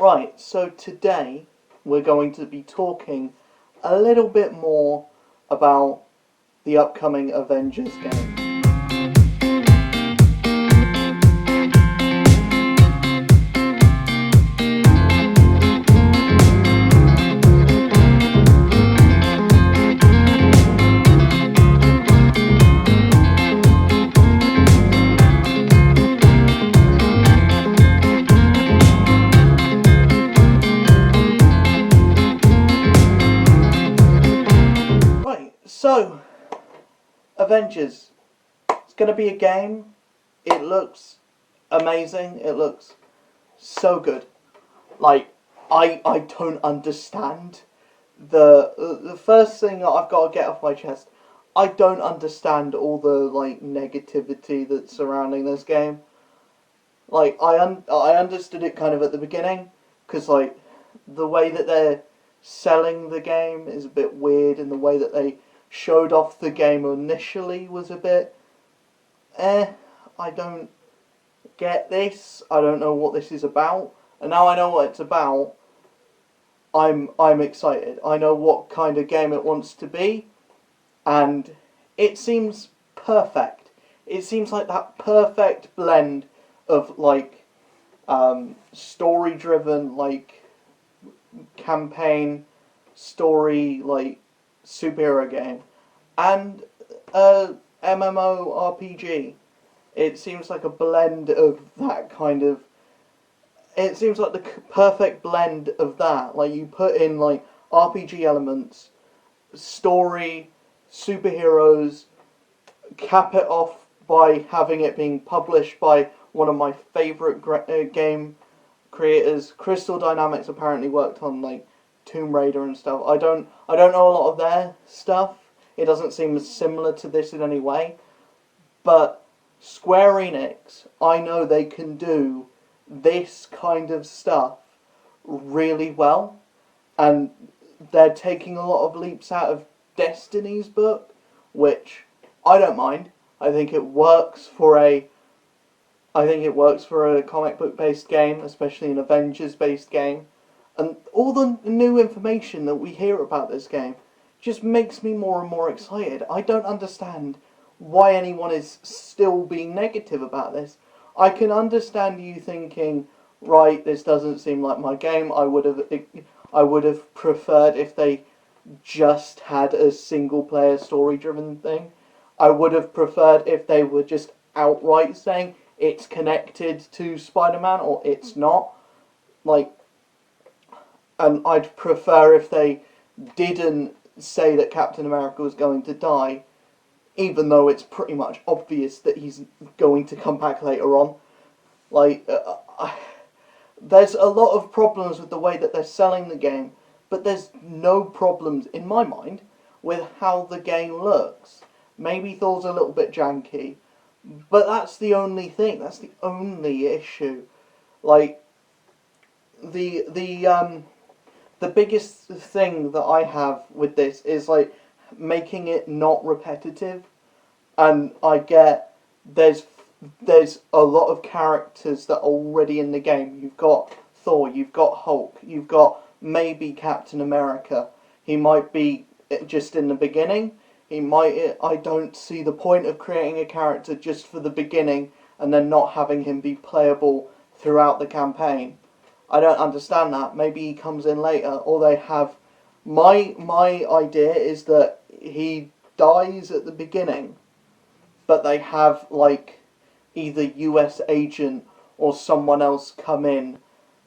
Right, so today we're going to be talking a little bit more about the upcoming Avengers game. Right, so Avengers. It's going to be a game. It looks amazing. It looks so good. Like, I don't understand the first thing that I've got to get off my chest. I don't understand all the like negativity that's surrounding this game. Like I understood it kind of at the beginning because like the way that they're selling the game is a bit weird, and the way that they showed off the game initially was a bit I don't get this. I don't know what this is about. And now I know what it's about, I'm excited. I know what kind of game it wants to be, and it seems perfect. It seems like that perfect blend of like story driven, like campaign story, like superhero game, and MMORPG. It seems like a blend of that kind of. It seems like the perfect blend of that. Like you put in like RPG elements, story, superheroes, cap it off by having it being published by one of my favourite game creators. Crystal Dynamics apparently worked on like Tomb Raider and stuff. I don't know a lot of their stuff. It doesn't seem similar to this in any way. But Square Enix, I know they can do this kind of stuff really well, and they're taking a lot of leaps out of Destiny's book, which I don't mind. I think it works for a comic book based game, especially an Avengers based game. And all the new information that we hear about this game just makes me more and more excited. I don't understand why anyone is still being negative about this. I can understand you thinking, right, this doesn't seem like my game. I would have preferred if they just had a single player story driven thing. I would have preferred if they were just outright saying it's connected to Spider-Man or it's not. Like, and I'd prefer if they didn't say that Captain America was going to die, even though it's pretty much obvious that he's going to come back later on. Like, there's a lot of problems with the way that they're selling the game, but there's no problems, in my mind, with how the game looks. Maybe Thor's a little bit janky, but that's the only thing. That's the only issue. Like, the biggest thing that I have with this is like making it not repetitive. And I get there's a lot of characters that are already in the game. You've got Thor, you've got Hulk, you've got maybe Captain America. He might be just in the beginning. I don't see the point of creating a character just for the beginning and then not having him be playable throughout the campaign. I don't understand that. Maybe he comes in later, or they have. My idea is that he dies at the beginning, but they have like either US agent or someone else come in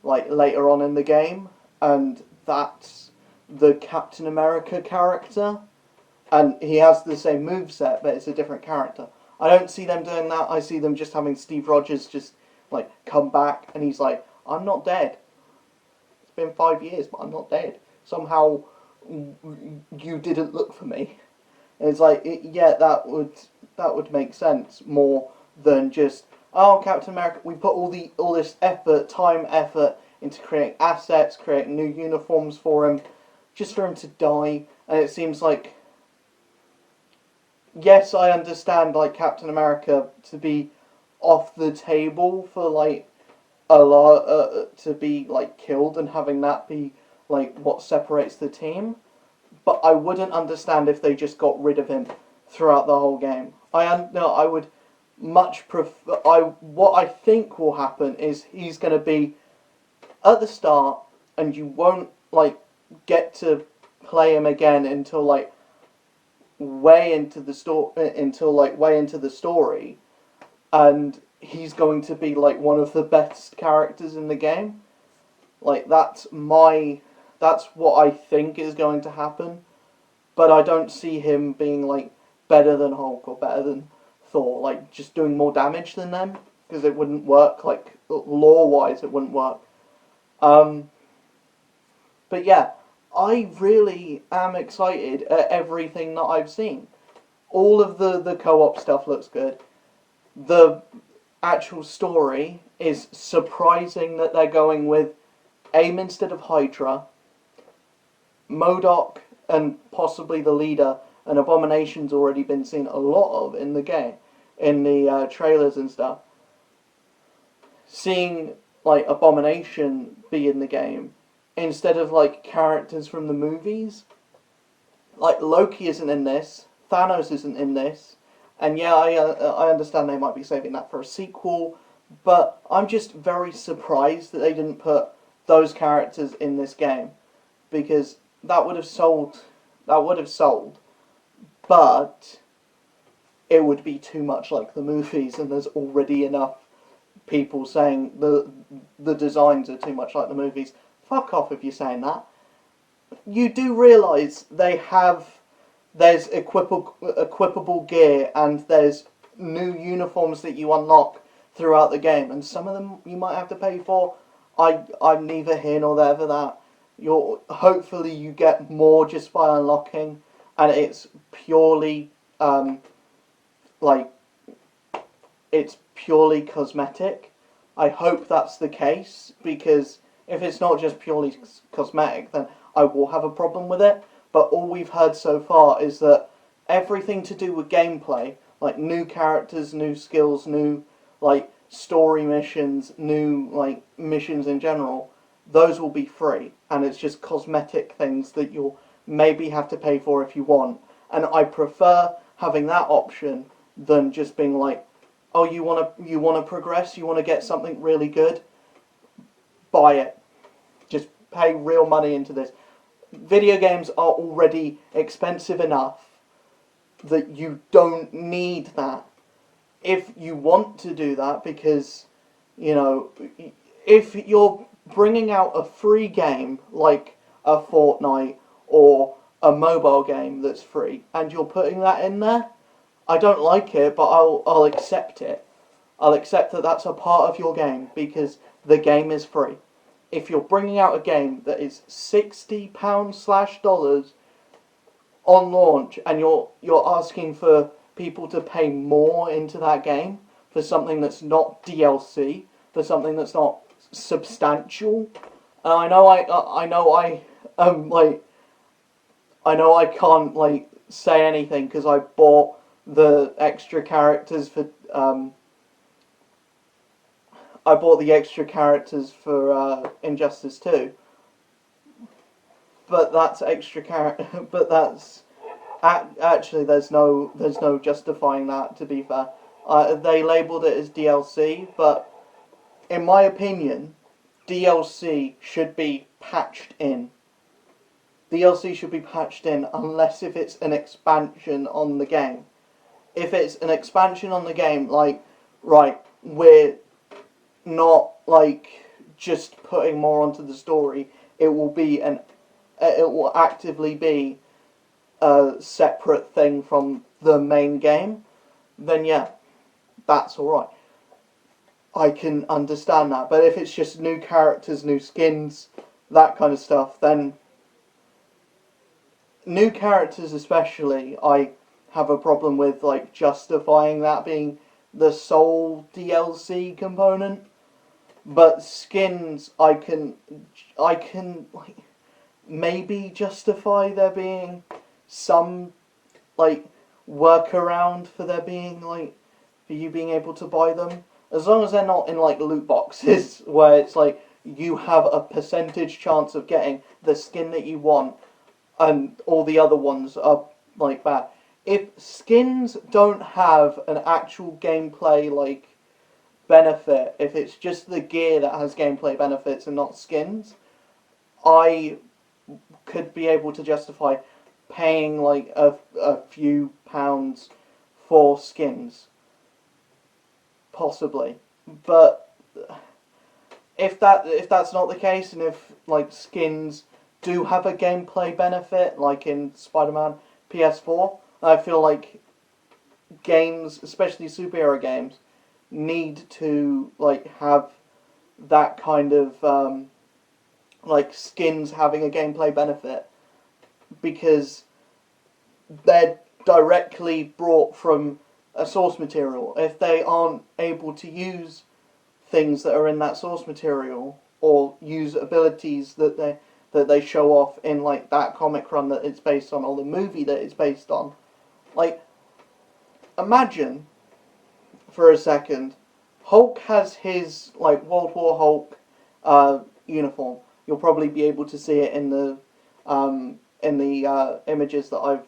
like later on in the game, and that's the Captain America character, and he has the same moveset, but it's a different character. I don't see them doing that. I see them just having Steve Rogers just like come back, and he's like, I'm not dead. It's been 5 years, but I'm not dead. Somehow you didn't look for me. And it's like, yeah, that would make sense more than just, oh, Captain America, we put all this time, effort into creating assets, creating new uniforms for him, just for him to die. And it seems like, yes, I understand like Captain America to be off the table for like to be like killed and having that be like what separates the team. But I wouldn't understand if they just got rid of him throughout the whole game. I would much prefer. What I think will happen is he's going to be at the start, and you won't like get to play him again until like way into the story, and he's going to be like one of the best characters in the game. Like that's what I think is going to happen, but I don't see him being like better than Hulk or better than Thor, like just doing more damage than them, because it wouldn't work, like lore wise it wouldn't work. Um, but yeah, I really am excited at everything that I've seen. All of the co-op stuff looks good. The actual story is surprising that they're going with AIM instead of Hydra. MODOK and possibly the leader, and Abomination's already been seen a lot of in the game, in the trailers and stuff. Seeing like Abomination be in the game instead of like characters from the movies, like Loki isn't in this, Thanos isn't in this, and yeah, I understand they might be saving that for a sequel, but I'm just very surprised that they didn't put those characters in this game, because that would have sold. That would have sold, but it would be too much like the movies, and there's already enough people saying the designs are too much like the movies. Fuck off if you're saying that. You do realise there's equipable gear, and there's new uniforms that you unlock throughout the game, and some of them you might have to pay for. I'm neither here nor there for that. Hopefully you get more just by unlocking, and it's purely it's purely cosmetic. I hope that's the case, because if it's not just purely cosmetic, then I will have a problem with it. But all we've heard so far is that everything to do with gameplay, like new characters, new skills, new like story missions, new like missions in general, those will be free, and it's just cosmetic things that you'll maybe have to pay for if you want. And I prefer having that option than just being like, oh, you wanna progress, you wanna get something really good, buy it. Just pay real money into this. Video games are already expensive enough that you don't need that. If you want to do that, because, you know, if you're bringing out a free game like a Fortnite or a mobile game that's free, and you're putting that in there, I don't like it, but I'll accept it. I'll accept that that's a part of your game, because the game is free. If you're bringing out a game that is £60/$dollars on launch, and you're asking for people to pay more into that game for something that's not DLC, for something that's not substantial, and I know I can't like say anything because I bought the extra characters for Injustice 2, but that's but that's actually there's no justifying that, to be fair. They labelled it as DLC, but in my opinion, DLC should be patched in. DLC should be patched in unless if it's an expansion on the game. If it's an expansion on the game, like, right, we're not like just putting more onto the story, it will actively be a separate thing from the main game, then yeah, that's alright. I can understand that. But if it's just new characters, new skins, that kind of stuff, then new characters especially, I have a problem with like justifying that being the sole DLC component. But skins, I can like maybe justify there being some like workaround for there being like for you being able to buy them, as long as they're not in like loot boxes where it's like you have a percentage chance of getting the skin that you want and all the other ones are like that. If skins don't have an actual gameplay like benefit, if it's just the gear that has gameplay benefits and not skins, I could be able to justify paying like a few pounds for skins. Possibly. But if that's not the case, and if like skins do have a gameplay benefit, like in Spider-Man PS4, I feel like games, especially superhero games, need to like have that kind of like skins having a gameplay benefit, because they're directly brought from a source material. If they aren't able to use things that are in that source material or use abilities that they show off in like that comic run that it's based on or the movie that it's based on, like imagine for a second Hulk has his like World War Hulk uniform. You'll probably be able to see it in the images that I've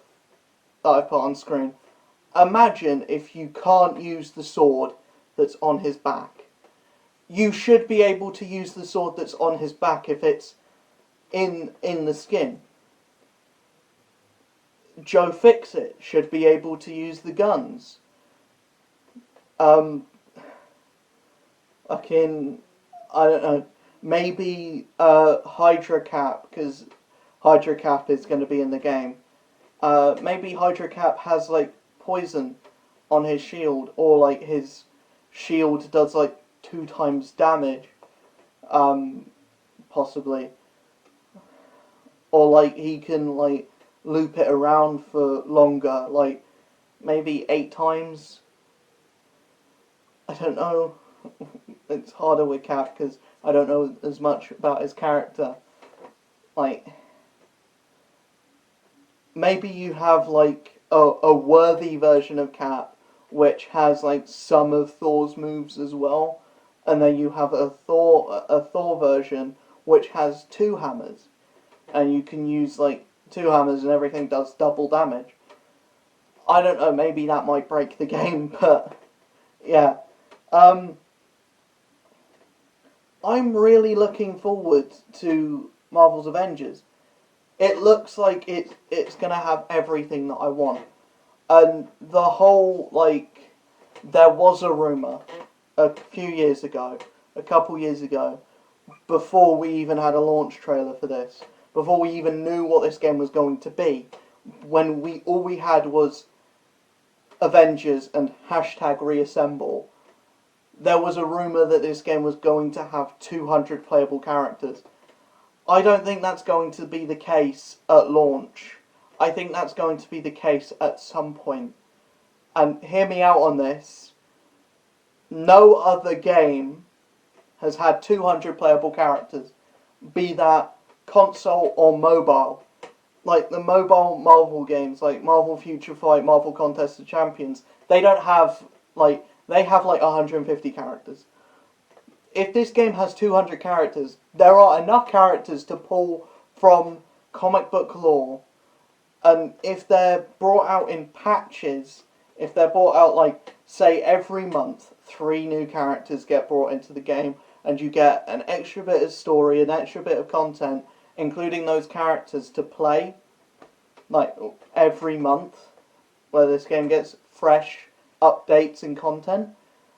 put on screen. Imagine if you can't use the sword that's on his back. You should be able to use the sword that's on his back if it's in the skin. Joe Fixit should be able to use the guns. I don't know, maybe Hydra Cap, because Hydra Cap is going to be in the game. Maybe Hydra Cap has like poison on his shield, or like his shield does like 2 times damage, possibly, or like he can like loop it around for longer, like maybe 8 times. I don't know. It's harder with Cap because I don't know as much about his character. Like, maybe you have like a worthy version of Cap which has like some of Thor's moves as well, and then you have a Thor version which has 2 hammers, and you can use like 2 hammers and everything does double damage. I don't know, maybe that might break the game, but yeah. I'm really looking forward to Marvel's Avengers. It looks like it's gonna have everything that I want. And the whole, like, there was a rumour a couple years ago, before we even had a launch trailer for this, before we even knew what this game was going to be, when all we had was Avengers and #reassemble, there was a rumour that this game was going to have 200 playable characters. I don't think that's going to be the case at launch. I think that's going to be the case at some point. And hear me out on this. No other game has had 200 playable characters, be that console or mobile. Like the mobile Marvel games, like Marvel Future Fight, Marvel Contest of Champions, they don't have, like, they have like 150 characters. If this game has 200 characters, there are enough characters to pull from comic book lore. And if they're brought out in patches, if they're brought out like, say every month, 3 new characters get brought into the game, and you get an extra bit of story, an extra bit of content, including those characters to play, like every month, where this game gets fresh updates and content.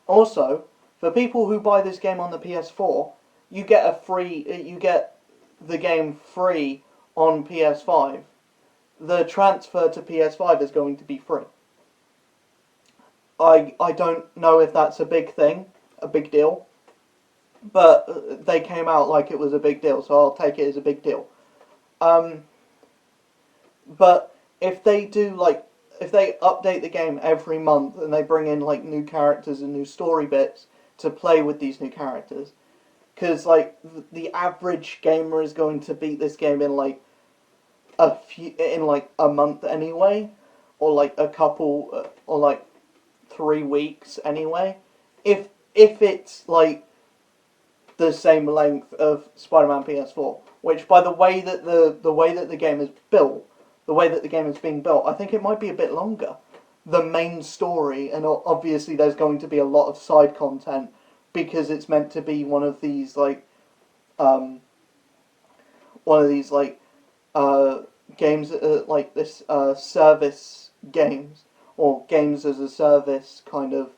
Also, for people who buy this game on the PS4, you get the game free on PS5. The transfer to PS5 is going to be free. I don't know if that's a big deal, but they came out like it was a big deal, so I'll take it as a big deal. But if they update the game every month and they bring in like new characters and new story bits to play with these new characters, because like the average gamer is going to beat this game in like a month anyway, or like a couple or like 3 weeks anyway. If if it's like the same length of Spider-Man PS4, which by the way that the game is built, the way that the game is being built, I think it might be a bit longer. The main story, and obviously there's going to be a lot of side content because it's meant to be one of these games like this service games or games as a service kind of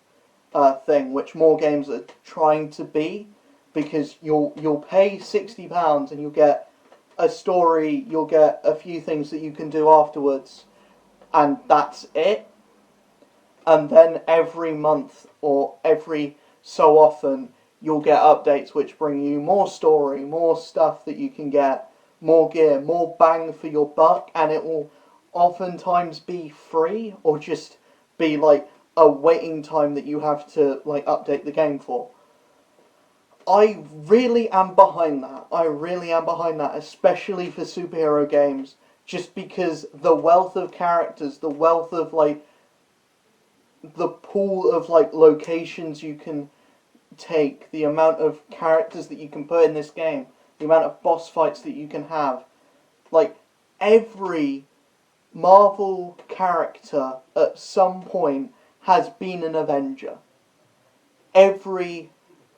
thing, which more games are trying to be, because you'll pay £60 and you'll get a story, you'll get a few things that you can do afterwards, and that's it. And then every month or every so often you'll get updates which bring you more story, more stuff that you can get, more gear, more bang for your buck, and it will oftentimes be free or just be like a waiting time that you have to like update the game for. I really am behind that. I really am behind that, especially for superhero games, just because the wealth of characters, the wealth of like the pool of like locations you can take, the amount of characters that you can put in this game, the amount of boss fights that you can have. Like, every Marvel character at some point has been an Avenger. Every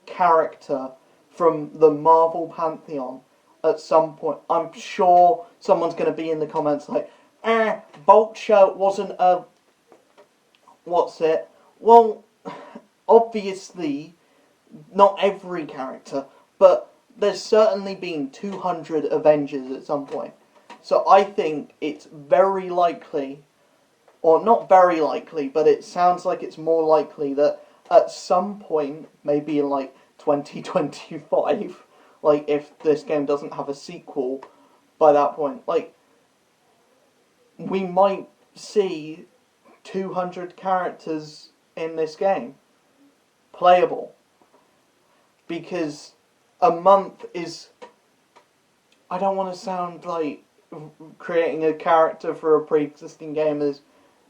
character from the Marvel Pantheon at some point. I'm sure someone's going to be in the comments like, Vulture wasn't a... What's it? Well, obviously, not every character, but there's certainly been 200 Avengers at some point. So I think it's very likely, or not very likely, but it sounds like it's more likely that at some point, maybe in like 2025, like if this game doesn't have a sequel by that point, like we might see 200 characters in this game playable, because a month is, I don't want to sound like creating a character for a pre-existing game is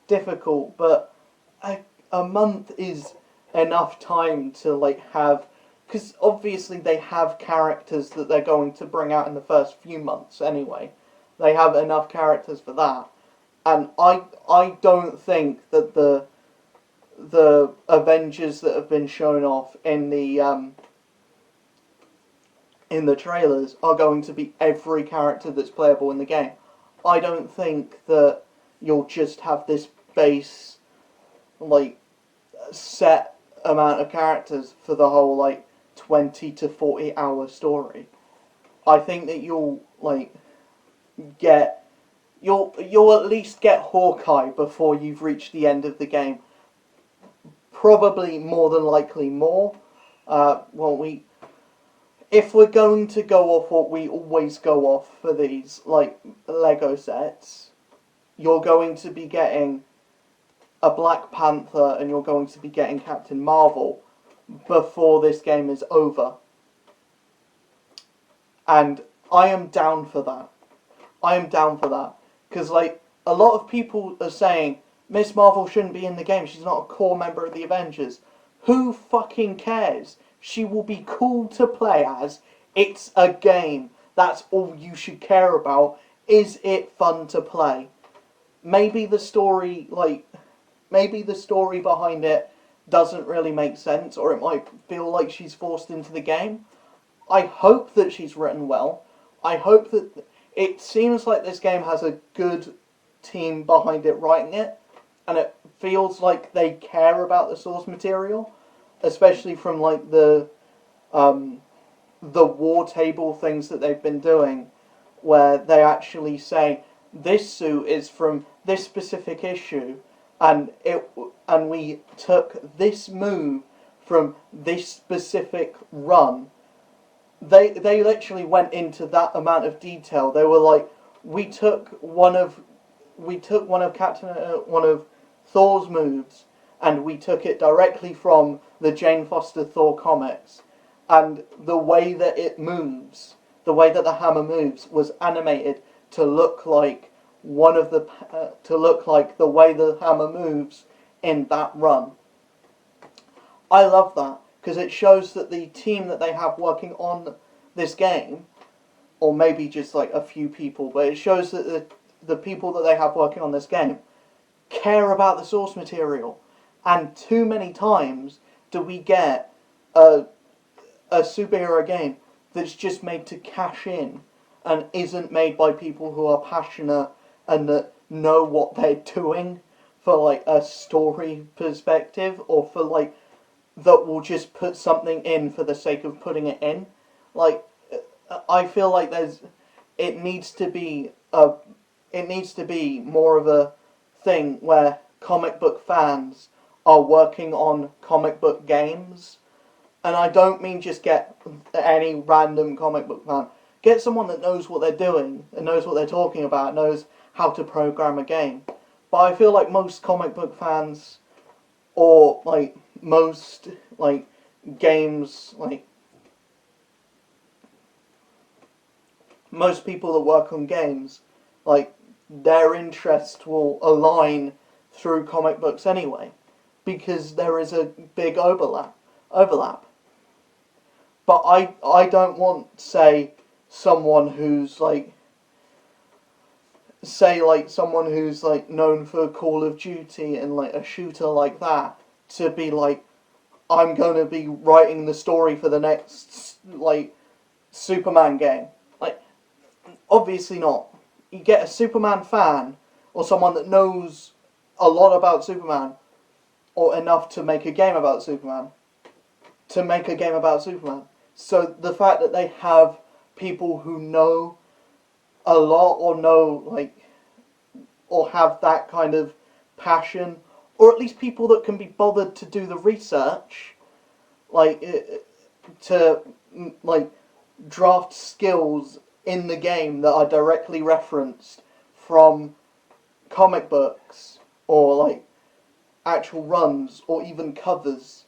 difficult, but a month is enough time to like have, because obviously they have characters that they're going to bring out in the first few months anyway. They have enough characters for that. And I don't think that the Avengers that have been shown off in the trailers are going to be every character that's playable in the game. I don't think that you'll just have this base, like, set amount of characters for the whole, like, 20 to 40 hour story. I think that you'll, like, You'll at least get Hawkeye before you've reached the end of the game. Probably more than likely more. If we're going to go off what we always go off for these, like, Lego sets, you're going to be getting a Black Panther and you're going to be getting Captain Marvel before this game is over. And I am down for that. I am down for that. Because, like, a lot of people are saying, Miss Marvel shouldn't be in the game, she's not a core member of the Avengers. Who fucking cares? She will be cool to play as. It's a game. That's all you should care about. Is it fun to play? Maybe the story behind it doesn't really make sense, or it might feel like she's forced into the game. I hope that she's written well. I hope that... It seems like this game has a good team behind it writing it, and it feels like they care about the source material, especially from like the war table things that they've been doing, where they actually say this suit is from this specific issue, and we took this move from this specific run. They literally went into that amount of detail. They were like, we took one of Thor's moves, and we took it directly from the Jane Foster Thor comics, and the way that it moves, the way that the hammer moves, was animated to look like the way the hammer moves in that run. I love that, because it shows that the team that they have working on this game, or maybe just like a few people, but it shows that the people that they have working on this game care about the source material. And too many times do we get a superhero game that's just made to cash in and isn't made by people who are passionate and that know what they're doing for like a story perspective, or for like that will just put something in for the sake of putting it in. Like, I feel like it needs to be more of a thing where comic book fans are working on comic book games. And I don't mean just get any random comic book fan. Get someone that knows what they're doing and knows what they're talking about, knows how to program a game. But I feel like most comic book fans, or like most like games, like most people that work on games, like their interest will align through comic books anyway, because there is a big overlap. But I don't want, say, someone who's like known for Call of Duty and like a shooter like that to be like, I'm going to be writing the story for the next like Superman game. Like, obviously not. You get a Superman fan or someone that knows a lot about Superman, or enough to make a game about Superman. So the fact that they have people who know a lot, or know like, or have that kind of passion, or at least people that can be bothered to do the research, like to like draft skills in the game that are directly referenced from comic books, or like actual runs, or even covers.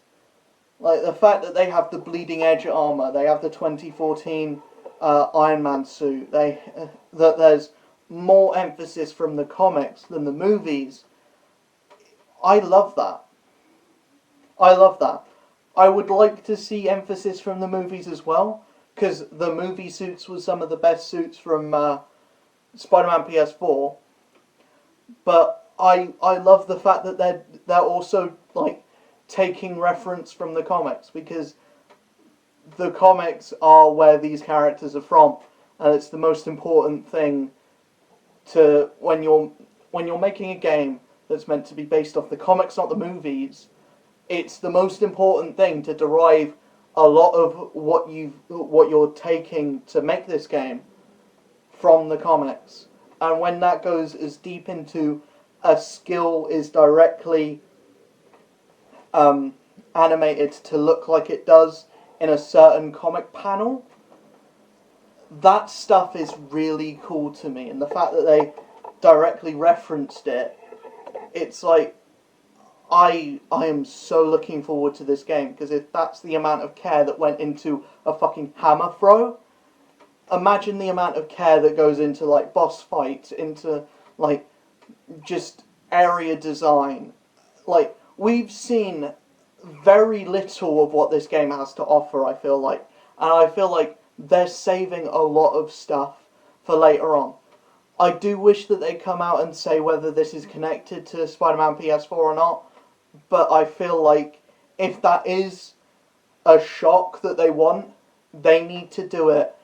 Like the fact that they have the bleeding edge armor, they have the 2014 Iron Man suit, that there's more emphasis from the comics than the movies. I love that. I would like to see emphasis from the movies as well, because the movie suits were some of the best suits from Spider-Man PS4. But I love the fact that they're also like taking reference from the comics, because the comics are where these characters are from, and it's the most important thing to when you're making a game that's meant to be based off the comics, not the movies. It's the most important thing to derive a lot of what you're taking to make this game from the comics. And when that goes as deep into a skill is directly animated to look like it does in a certain comic panel, that stuff is really cool to me. And the fact that they directly referenced it, it's like, I am so looking forward to this game, because if that's the amount of care that went into a fucking hammer throw, imagine the amount of care that goes into like boss fights, into like just area design. Like, we've seen very little of what this game has to offer, I feel like. And I feel like they're saving a lot of stuff for later on. I do wish that they come out and say whether this is connected to Spider-Man PS4 or not, but I feel like if that is a shock that they want, they need to do it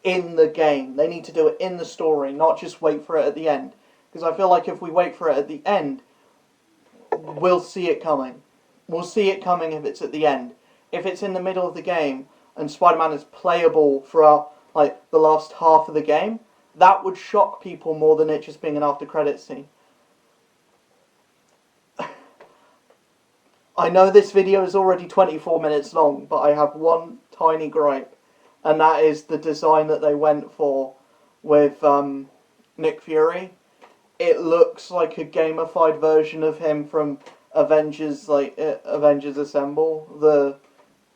in the game. They need to do it in the story, not just wait for it at the end. Because I feel like if we wait for it at the end, we'll see it coming. We'll see it coming if it's at the end. If it's in the middle of the game and Spider-Man is playable throughout like the last half of the game, that would shock people more than it just being an after-credits scene. I know this video is already 24 minutes long, but I have one tiny gripe, and that is the design that they went for with Nick Fury. It looks like a gamified version of him from Avengers, like Avengers Assemble,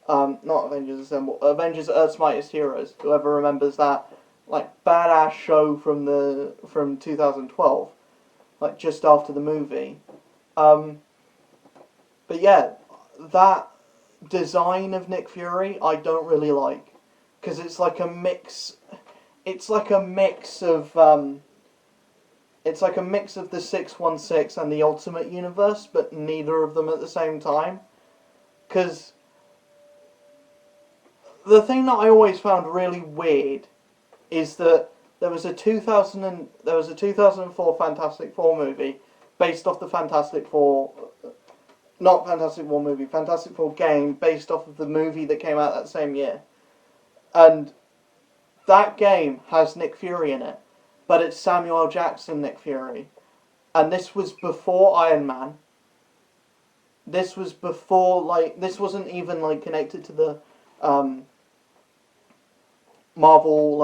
not Avengers Assemble, Avengers Earth's Mightiest Heroes. Whoever remembers that, like, badass show from 2012, like just after the movie. But yeah, that design of Nick Fury I don't really like, because it's like a mix. It's like a mix of the 616 and the Ultimate Universe, but neither of them at the same time. Because the thing that I always found really weird is that there was a 2004 Fantastic Four movie based off the Fantastic Four, not Fantastic Four movie, Fantastic Four game based off of the movie that came out that same year, and that game has Nick Fury in it, but it's Samuel L. Jackson Nick Fury, and this was before Iron Man. This was before, this wasn't even connected to the Marvel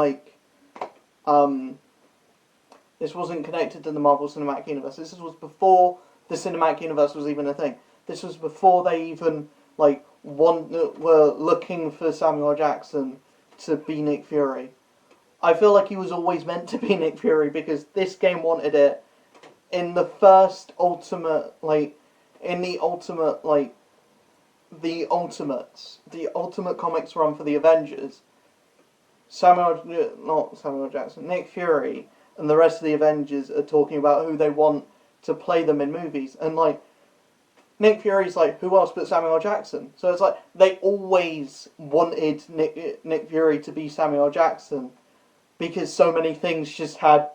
this wasn't connected to the Marvel Cinematic Universe. This was before the Cinematic Universe was even a thing. This was before they even were looking for Samuel Jackson to be Nick Fury. I feel like he was always meant to be Nick Fury, because this game wanted it. In the first Ultimate, the Ultimate Comics run for the Avengers, Nick Fury and the rest of the Avengers are talking about who they want to play them in movies, and Nick Fury's who else but Samuel L. Jackson? So it's they always wanted Nick Fury to be Samuel L. Jackson, because so many things just had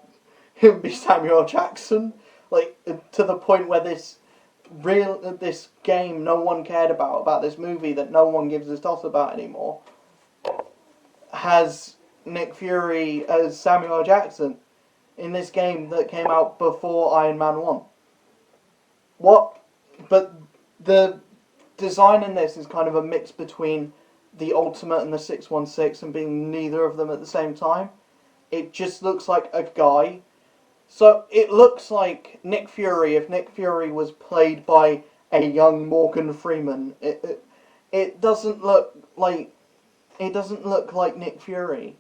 him be Samuel L. Jackson, to the point where this game no one cared about this movie that no one gives a toss about anymore, has Nick Fury as Samuel L. Jackson in this game that came out before Iron Man 1. What? But the design in this is kind of a mix between the Ultimate and the 616, and being neither of them at the same time. It just looks like a guy. So it looks like Nick Fury, if Nick Fury was played by a young Morgan Freeman. It doesn't look like Nick Fury.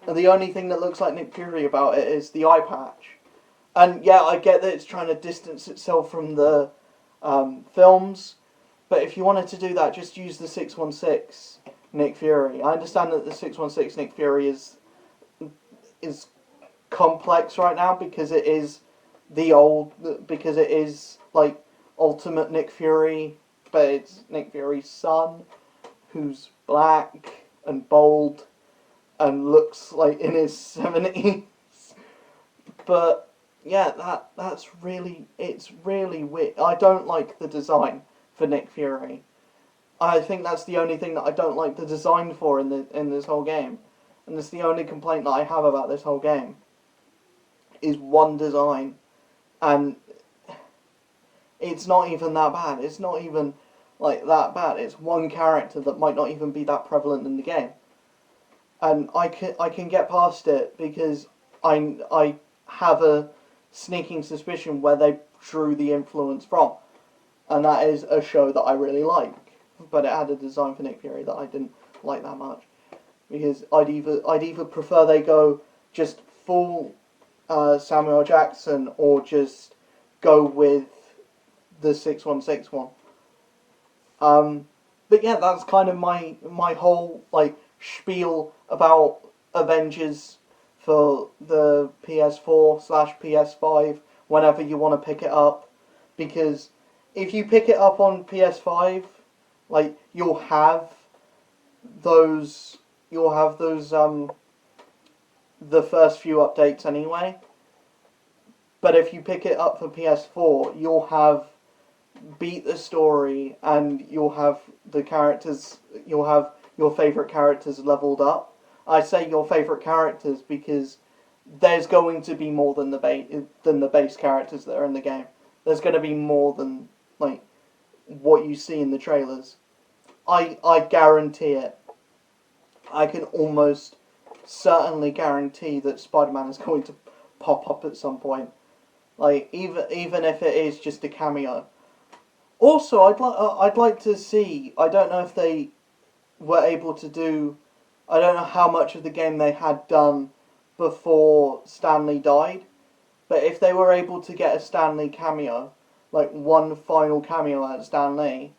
And the only thing that looks like Nick Fury about it is the eye patch. And yeah, I get that it's trying to distance itself from the films, but if you wanted to do that, just use the 616 Nick Fury. I understand that the 616 Nick Fury is complex right now, because it is Ultimate Nick Fury, but it's Nick Fury's son, who's black and bold and looks in his 70s. But yeah, it's really weird. I don't like the design for Nick Fury. I think that's the only thing that I don't like the design for in this whole game. And it's the only complaint that I have about this whole game. Is one design. And it's not even that bad. It's not even that bad. It's one character that might not even be that prevalent in the game. And I can get past it, because I have a sneaking suspicion where they drew the influence from, and that is a show that I really like, but it had a design for Nick Fury that I didn't like that much, because I'd either prefer they go just full Samuel Jackson, or just go with the 616 one. But yeah, that's kind of my whole spiel about Avengers for the PS4/PS5 whenever you want to pick it up, because if you pick it up on PS5, you'll have those the first few updates anyway. But if you pick it up for PS4, you'll have beat the story, and you'll have your favourite characters leveled up. I say your favourite characters because there's going to be more than the base characters that are in the game. There's going to be more than what you see in the trailers. I guarantee it. I can almost certainly guarantee that Spider-Man is going to pop up at some point. Even if it is just a cameo. Also, I'd like to see. I don't know if they were able to do. I don't know how much of the game they had done before Stan Lee died, but if they were able to get a Stan Lee cameo, one final cameo at Stan Lee,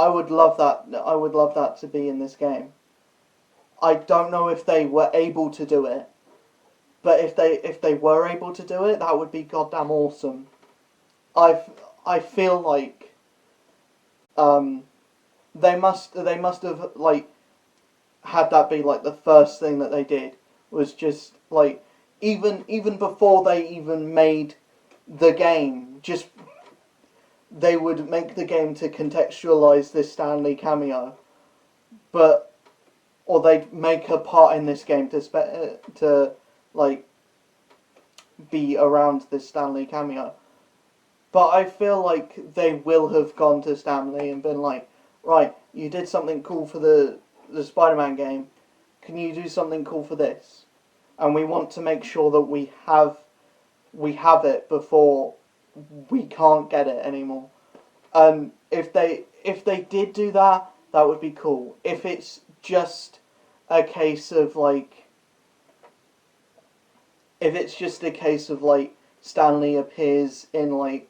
I would love that. I would love that to be in this game. I don't know if they were able to do it, but if they were able to do it, that would be goddamn awesome. I feel like they must have like had that be like the first thing that they did, was just like even before they even made the game, just they would make the game to contextualize this Stan Lee cameo, but or they'd make a part in this game to like be around this Stan Lee cameo. But I feel like they will have gone to Stan Lee and been like, right, you did something cool for the Spider-Man game. Can you do something cool for this? And we want to make sure that we have it before we can't get it anymore. And if they did do that, that would be cool. If it's just a case of like, Stan Lee appears in like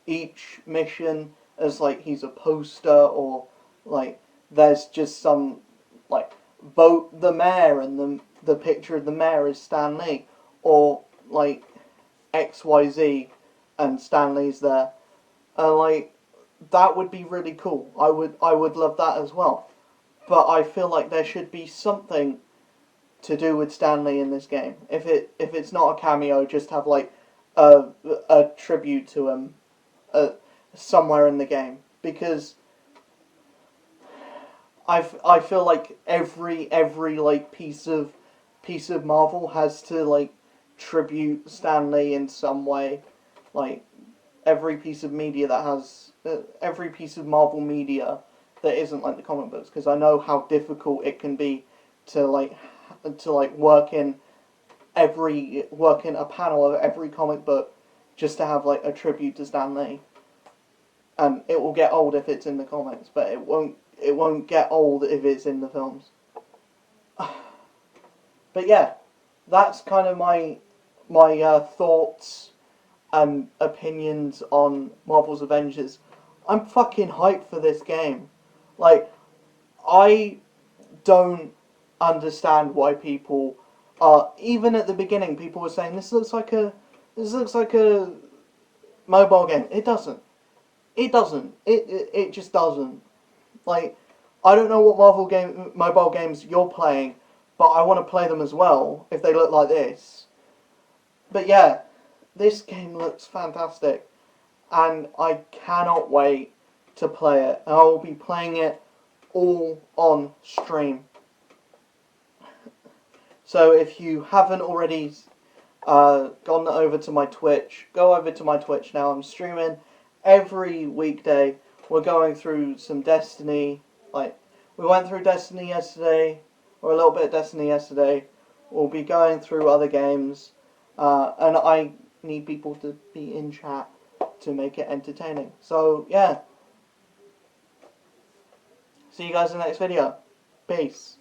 each mission as like he's a poster, or like there's just some like vote the mayor and the picture of the mayor is Stan Lee, or like XYZ and Stan Lee's there, like that would be really cool. I would love that as well. But I feel like there should be something to do with Stan Lee in this game. If it's not a cameo, just have like a tribute to him somewhere in the game, because I feel like every like piece of Marvel has to like tribute Stan Lee in some way. Like every piece of media that has every piece of Marvel media that isn't like the comic books, because I know how difficult it can be to work in a panel of every comic book just to have like a tribute to Stan Lee. And it will get old if it's in the comics, but it won't get old if it's in the films. But yeah, that's kind of my thoughts and opinions on Marvel's Avengers. I'm fucking hyped for this game. Like, I don't understand why people are, even at the beginning, people were saying this looks like a mobile game. It doesn't. It just doesn't. Like, I don't know what mobile games you're playing, but I want to play them as well if they look like this. But yeah, this game looks fantastic, and I cannot wait to play it. And I will be playing it all on stream. So if you haven't already gone over to my Twitch, go over to my Twitch now. I'm streaming every weekday. We're going through some Destiny. Like, we went through Destiny yesterday, or a little bit of Destiny yesterday. We'll be going through other games, and I need people to be in chat to make it entertaining. So yeah, see you guys in the next video. Peace.